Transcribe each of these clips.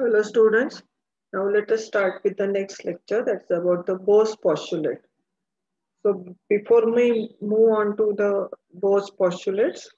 Hello students, now let us start with the next lecture, that's about the Bohr's postulate. So before we move on to the Bohr's postulates,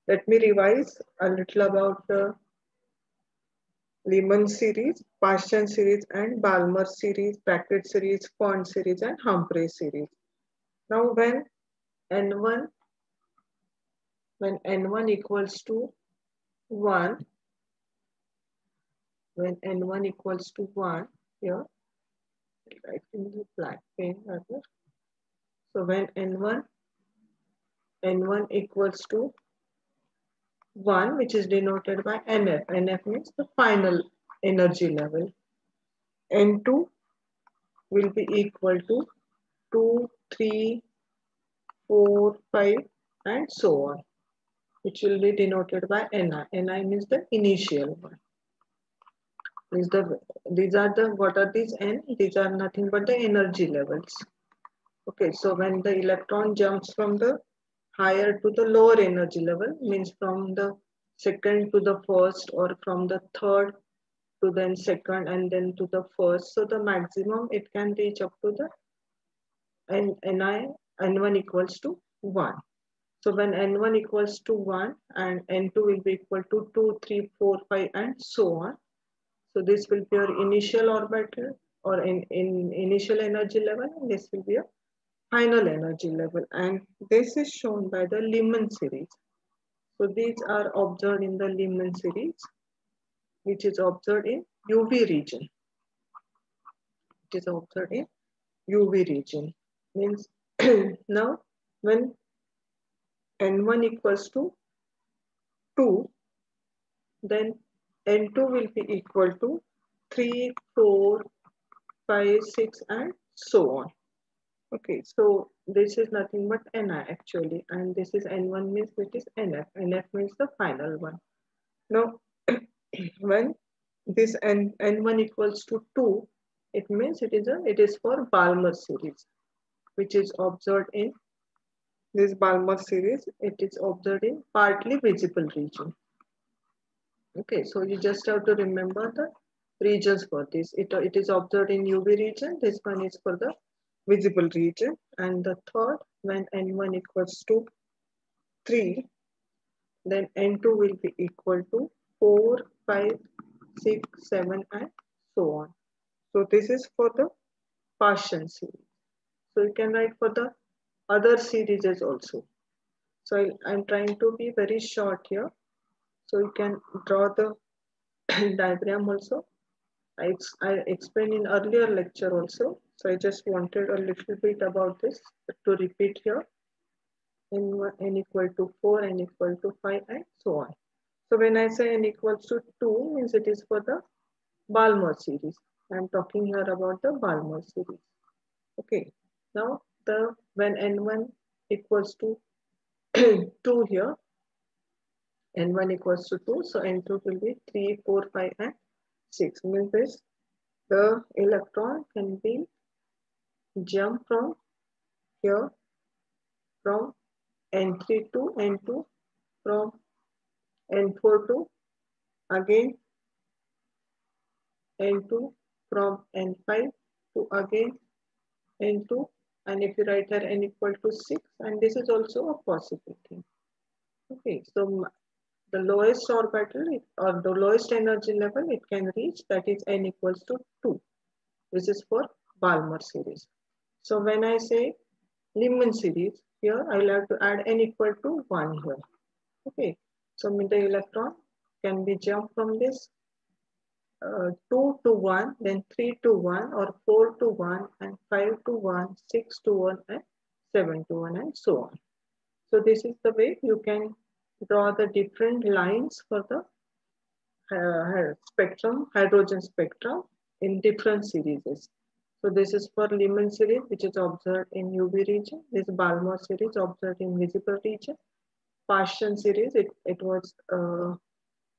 let me revise a little about the Lyman series, Paschen series and Balmer series, Brackett series, Quant series and Humphrey series. Now n1 when n1 equals to 1, when n1 equals to 1, here write in the black pen rather. So when n1 equals to 1, which is denoted by NF. NF means the final energy level. N2 will be equal to 2, 3, 4, 5 and so on, which will be denoted by Ni. Ni means the initial one. What are these N? These are nothing but the energy levels. Okay, so when the electron jumps from the higher to the lower energy level, means from the second to the first or from the third to then second and then to the first. So the maximum it can reach up to the N1 equals to 1. So when N1 equals to 1 and N2 will be equal to 2, 3, 4, 5 and so on. So this will be your initial orbital or in initial energy level, and this will be a final energy level, and this is shown by the Lyman series. So these are observed in the Lyman series, which is observed in UV region. It is observed in UV region. Means now when N1 equals to 2, then N2 will be equal to 3, 4, 5, 6 and so on. Okay, so this is nothing but Ni actually, and this is N1 means it is NF. NF means the final one. Now, when this N1 equals to 2, it means it is for Balmer series, which is observed in this Balmer series. It is observed in partly visible region. Okay, so you just have to remember the regions for this. It is observed in UV region. This one is for the visible region, and the third, when N1 equals to 3, then N2 will be equal to 4, 5, 6, 7 and so on. So this is for the Paschen series. So you can write for the other series also. So I'm trying to be very short here. So you can draw the diagram also. I explained in earlier lecture also. So I just wanted a little bit about this to repeat here. N equal to 4, N equal to 5 and so on. So when I say N equals to 2, means it is for the Balmer series. I am talking here about the Balmer series. Okay. Now when N1 equals to 2 here, N1 equals to 2, so N2 will be 3, 4, 5 and 6. Means this, the electron can be jump from here from N3 to N2, from N4 to again N2, from N5 to again N2, and if you write here N equal to 6, and this is also a possibility. Okay, so the lowest orbital or the lowest energy level it can reach, that is N equals to 2. This is for Balmer series. So when I say Lyman series, here I will have to add N equal to 1 here. Okay, so the electron can be jumped from this 2 to 1, then 3 to 1, or 4 to 1, and 5 to 1, 6 to 1, and 7 to 1, and so on. So this is the way you can draw the different lines for the spectrum, hydrogen spectrum in different series. So this is for Lyman series, which is observed in UV region. This Balmer series observed in visible region. Paschen series, it was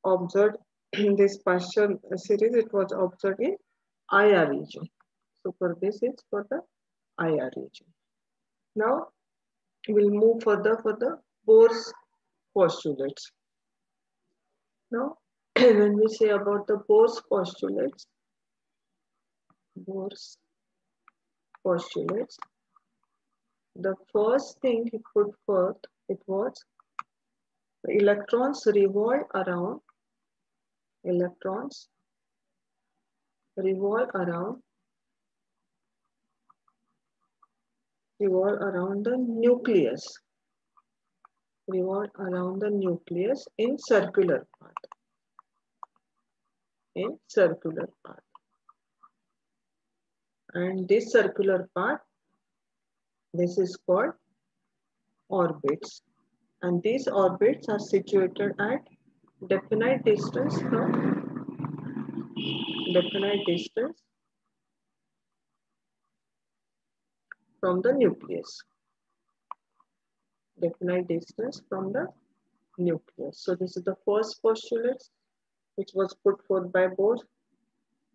observed in this Paschen series, it was observed in IR region. So for this is for the IR region. Now we'll move further for the Bohr's postulates. Now when we say about the Bohr's postulates, the first thing he put forth, it was the electrons revolve around the nucleus, in circular path. And this circular path, this is called orbits. And these orbits are situated at definite distance from the nucleus. So this is the first postulate which was put forth by Bohr.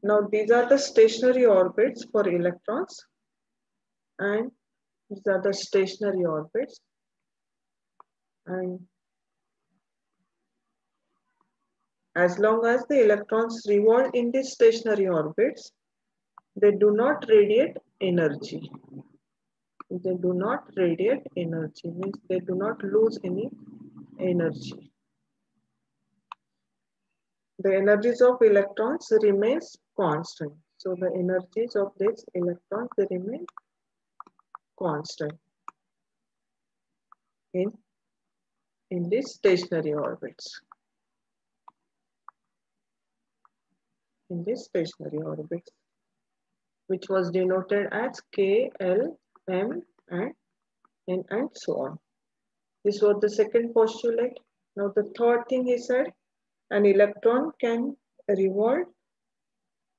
Now these are the stationary orbits for electrons, and these are the stationary orbits. And as long as the electrons revolve in these stationary orbits, they do not radiate energy. Means they do not lose any energy. The energies of electrons remains constant. So the energies of these electrons, they remain constant in these stationary orbits. Which was denoted as K, L, M, and N, and so on. This was the second postulate. Now the third thing he said, an electron can revolve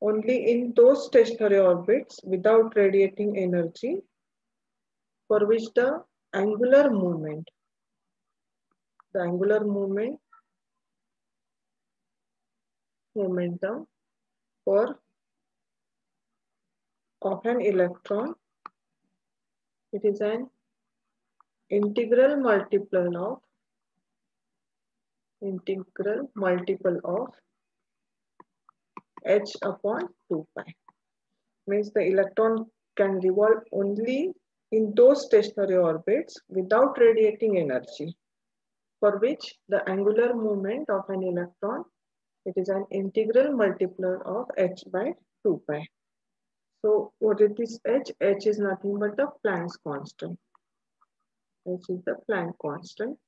only in those stationary orbits without radiating energy, for which the angular momentum of an electron, it is an integral multiple of h upon 2 pi. Means the electron can revolve only in those stationary orbits without radiating energy, for which the angular moment of an electron, it is an integral multiple of h by 2 pi. So what is this h? H is nothing but the Planck's constant. H is the Planck constant.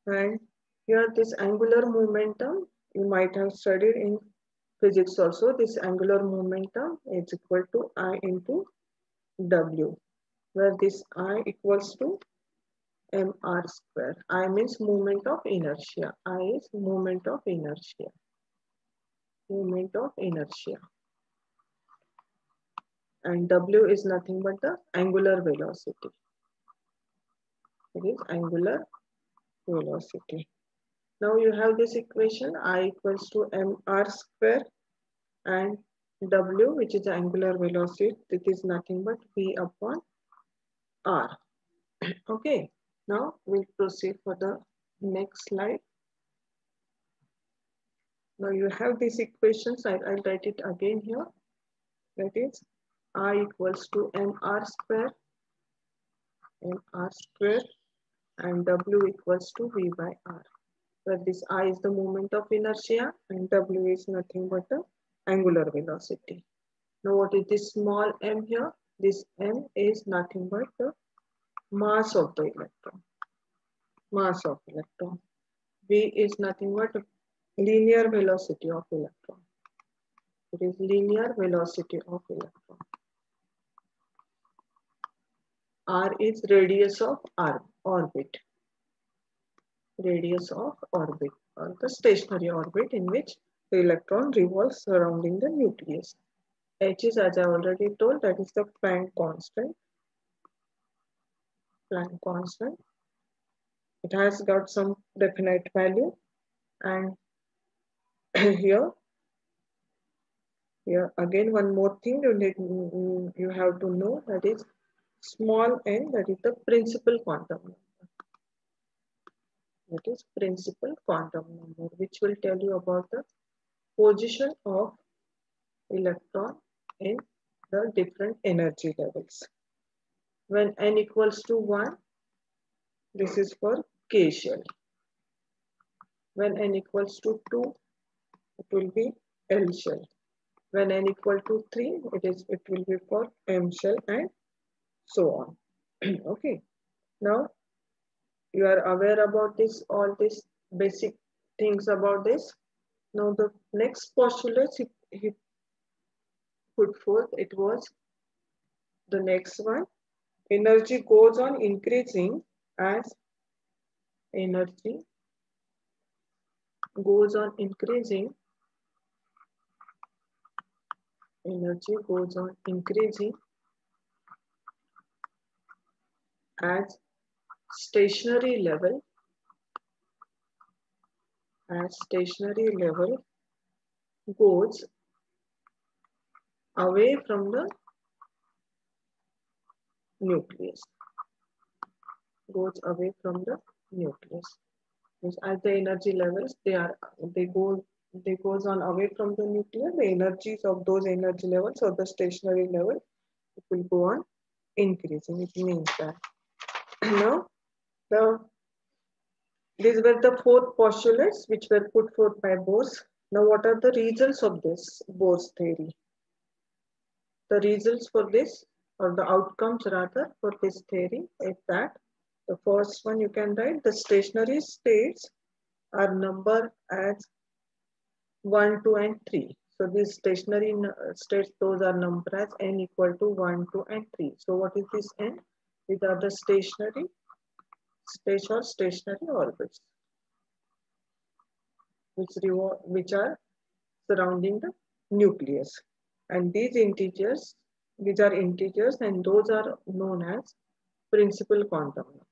And here this angular momentum, you might have studied in physics also. This angular momentum is equal to I into W, where this I equals to mr square. I means moment of inertia. I is moment of inertia. And W is nothing but the angular velocity. It is angular velocity. Now you have this equation, I equals to mr square, and W, which is the angular velocity, it is nothing but V upon R. Okay, now we'll proceed for the next slide. Now you have these equations, I'll write it again here. That is I equals to mr square, and W equals to V by R, where this I is the moment of inertia and W is nothing but the angular velocity. Now what is this small m here? This m is nothing but the mass of the electron. V is nothing but linear velocity of electron. It is linear velocity of electron. R is radius of orbit. Or the stationary orbit in which the electron revolves surrounding the nucleus. H is, as I already told, that is the Planck constant. It has got some definite value, and here again one more thing you have to know, that is small n, that is the principal quantum number. That is principal quantum number, which will tell you about the position of electron in the different energy levels. When n equals to 1, this is for K shell. When n equals to 2, it will be L shell. When n equal to 3, it will be for M shell and so on. Okay. Now you are aware about this, all these basic things about this. Now the next postulate he put forth, it was the next one. Energy goes on increasing as energy goes on increasing. Energy goes on increasing as stationary level goes away from the nucleus. Goes away from the nucleus. Means as the energy levels they goes on away from the nucleus, the energies of those energy levels or the stationary level, it will go on increasing. It means that now these were the 4 postulates which were put forth by Bohr. Now what are the results of this Bohr's theory? The results for this, or the outcomes rather, for this theory is that the first one you can write, the stationary states are numbered as 1, 2 and 3. So these stationary states, those are numbered as n equal to 1, 2 and 3. So what is this n? These are the stationary states or stationary orbits which are surrounding the nucleus. And these are integers and those are known as principal quantum numbers.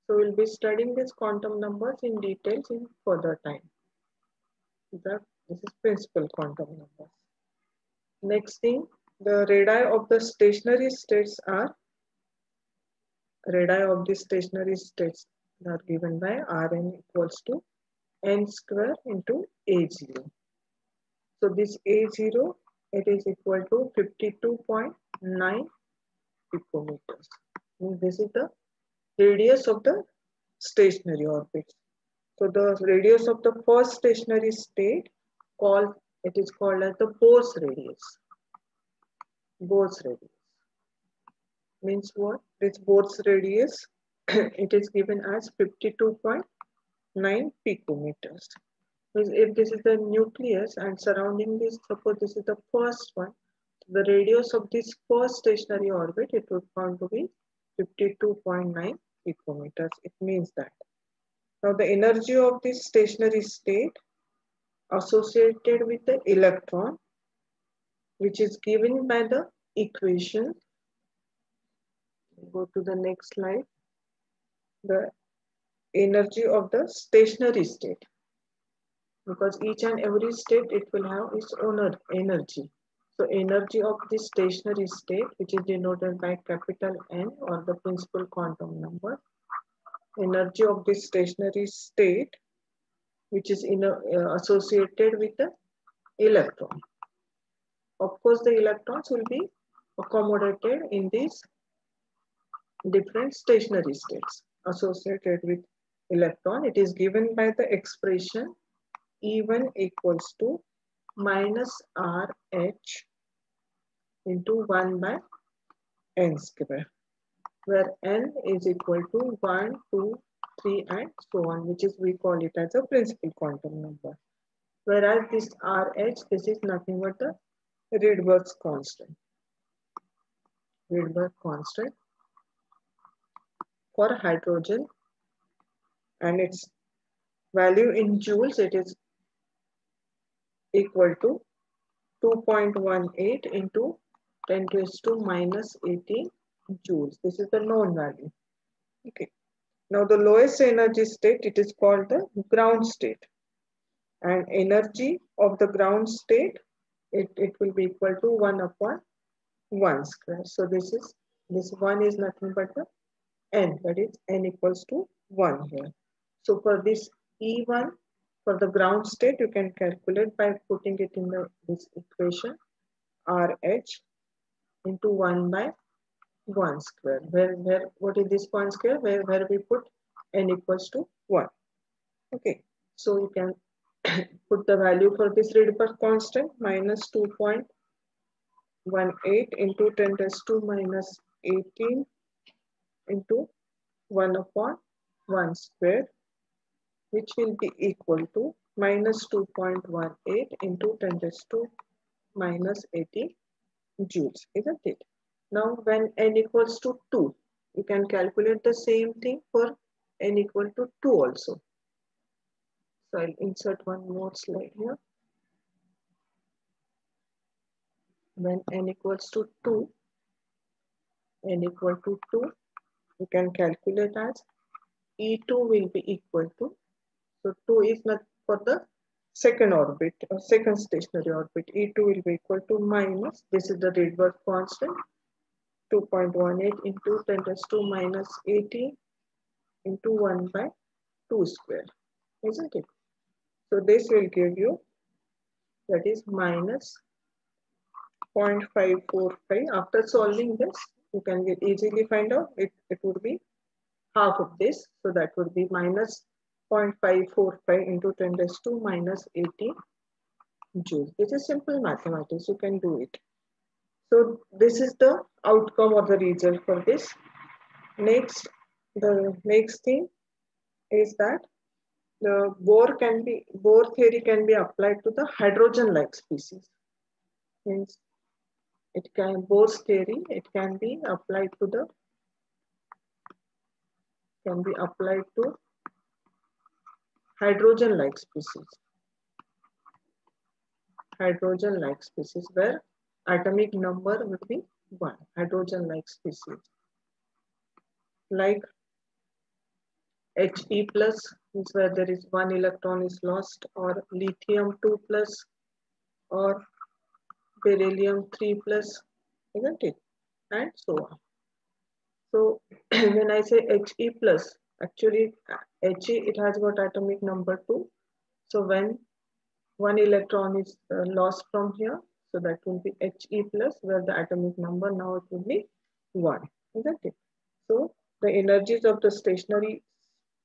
So we'll be studying these quantum numbers in details in further time. This is principal quantum numbers. Next thing, the radii of the stationary states are given by Rn equals to n square into A0. So this A0, it is equal to 52.9 picometers. This is the radius of the stationary orbit. So the radius of the first stationary state is called as the Bohr's radius. Bohr's radius means what? This Bohr's radius it is given as 52.9 picometers. If this is the nucleus and surrounding this, suppose this is the first one, the radius of this first stationary orbit, it would found to be 52.9 picometers. It means that. Now the energy of this stationary state associated with the electron, which is given by the equation. Go to the next slide. The energy of the stationary state. Because each and every state, it will have its own energy. So energy of the stationary state, which is denoted by capital N or the principal quantum number. Energy of the stationary state, which is associated with the electron. Of course, the electrons will be accommodated in these different stationary states associated with electron. It is given by the expression E1 equals to minus RH into 1 by n square, where n is equal to 1, 2, 3 and so on, which is we call it as a principal quantum number. Whereas this RH, this is nothing but the Rydberg's constant. Rydberg constant for hydrogen, and its value in joules, it is equal to 2.18 into 10 raised to minus 18 joules. This is the known value. Okay. Now the lowest energy state, it is called the ground state. And energy of the ground state, it will be equal to 1 upon 1 square. So this 1 is nothing but the n, that is n equals to 1 here. So for this E1, for the ground state, you can calculate by putting it in this equation, RH into 1 by 1 square. What is this 1 square? Where we put n equals to 1. Okay, so you can put the value for this Rydberg constant minus 2.18 into 10 raised to minus 18 into 1 upon 1 square, which will be equal to minus 2.18 into 10 raised to minus 80 joules, isn't it? Now when n equals to 2, you can calculate the same thing for n equal to 2 also. So I'll insert one more slide here. When n equals to 2, n equal to 2, you can calculate as E2 will be equal to, so 2 is not for the second orbit or second stationary orbit. E2 will be equal to minus, this is the Rydberg constant, 2.18 into 10 raised to minus 80 into 1 by 2 square, isn't it? So this will give you, that is minus 0.545. After solving this, you can easily find out it would be half of this. So that would be minus 0.545 into 10 raised to minus 80 joules. This is simple mathematics. You can do it. So this is the outcome or the result for this. Next, the next thing is that the Bohr theory can be applied to the hydrogen-like species. Means Bohr's theory, it can be applied to hydrogen-like species. Hydrogen-like species where atomic number would be 1. Hydrogen-like species. Like He plus is where there is 1 electron is lost, or lithium 2 plus, or beryllium 3 plus, isn't it? And so on. So when I say He plus, actually He, it has got atomic number 2. So when 1 electron is lost from here, so that will be He plus, where the atomic number now it will be 1, isn't it? So the energies of the stationary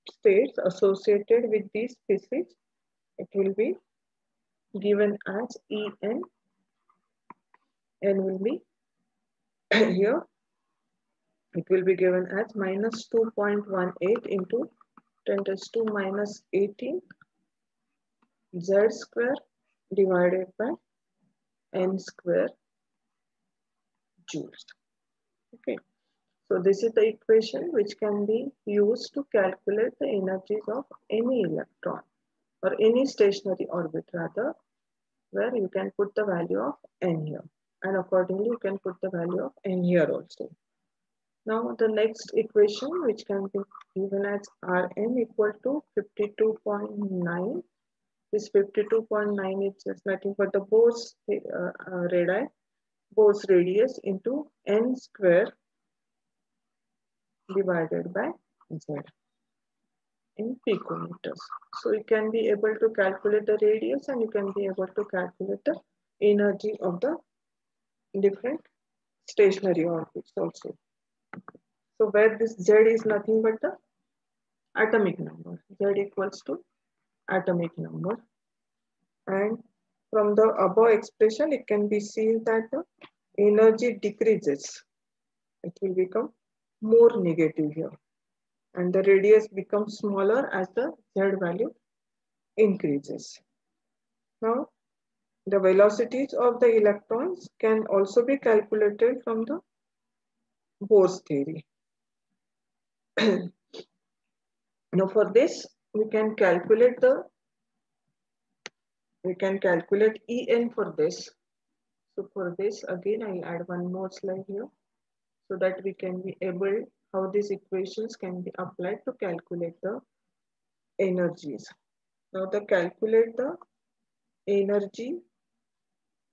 states associated with these species, it will be given as En. N will be here, it will be given as minus 2.18 into 10 raised to minus 18 Z square divided by N square joules. Okay, so this is the equation which can be used to calculate the energies of any electron or any stationary orbit rather, where you can put the value of N here, and accordingly you can put the value of N here also. Now the next equation, which can be given as Rn equal to 52.9. This 52.9 is just nothing but the Bohr's radii, Bohr's radius into n square divided by z in picometers. So you can be able to calculate the radius, and you can be able to calculate the energy of the different stationary orbits also. So where this z is nothing but the atomic number. Z equals to atomic number. And from the above expression, it can be seen that the energy decreases. It will become more negative here. And the radius becomes smaller as the Z value increases. Now, the velocities of the electrons can also be calculated from the Bohr's theory. Now, for this, we can calculate En for this. So for this, again, I'll add one more slide here so that we can be able how these equations can be applied to calculate the energies. Now, calculate the energy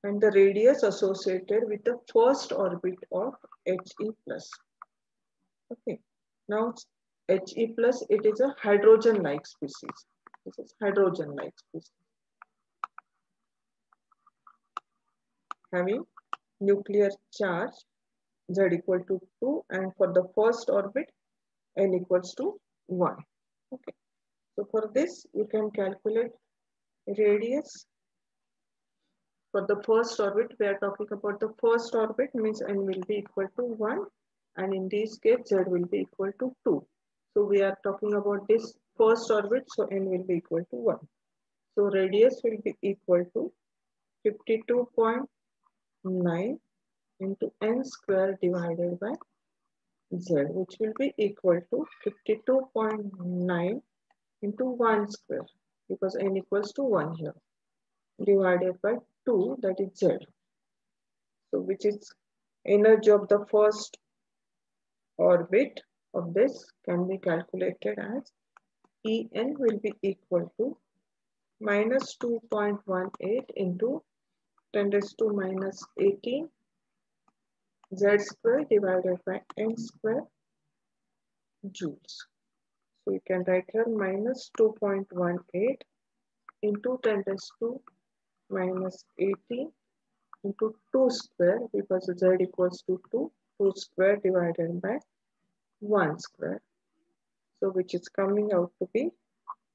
and the radius associated with the first orbit of He plus. Okay. Now, He plus, it is a hydrogen-like species. This is hydrogen-like species, having nuclear charge Z equal to 2, and for the first orbit N equals to 1. Okay. So for this, you can calculate radius. For the first orbit, we are talking about the first orbit, means N will be equal to 1, and in this case Z will be equal to 2. So we are talking about this first orbit, so N will be equal to 1. So radius will be equal to 52.9 into N square divided by Z, which will be equal to 52.9 into 1 square, because N equals to 1 here, divided by 2, that is Z. So which is energy of the first orbit of this can be calculated as En will be equal to minus 2.18 into 10 raised to minus 18 Z square divided by N square joules. So you can write here minus 2.18 into 10 raised to minus 18 into 2 square, because Z equals to 2 square divided by 1 square. So which is coming out to be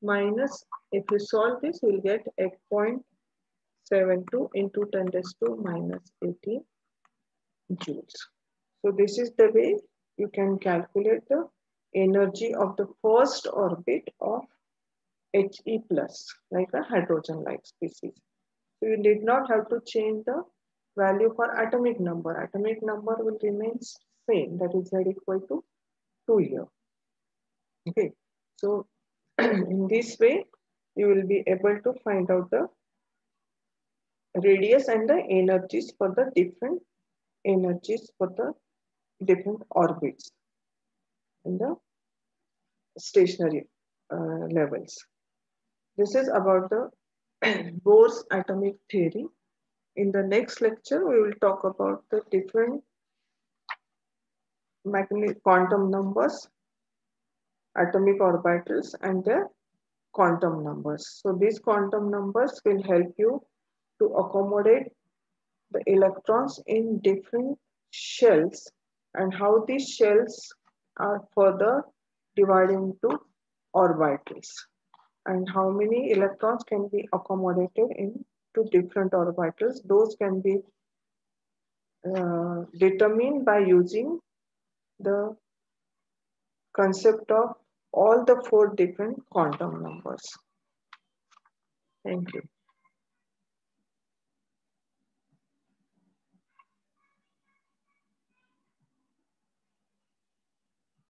minus, if you solve this, you will get 8.72 into 10 raised to minus 18 joules. So this is the way you can calculate the energy of the first orbit of He plus, like a hydrogen-like species. So you did not have to change the value for atomic number. Atomic number will remain same, that is Z equal to 2 here. Okay, so in this way, you will be able to find out the radius and the energies for the different orbits in the stationary levels. This is about the Bohr's atomic theory. In the next lecture, we will talk about the different quantum numbers, atomic orbitals, and their quantum numbers. So these quantum numbers will help you to accommodate the electrons in different shells, and how these shells are further divided into orbitals, and how many electrons can be accommodated into different orbitals. Those can be determined by using the concept of all the 4 different quantum numbers. Thank you.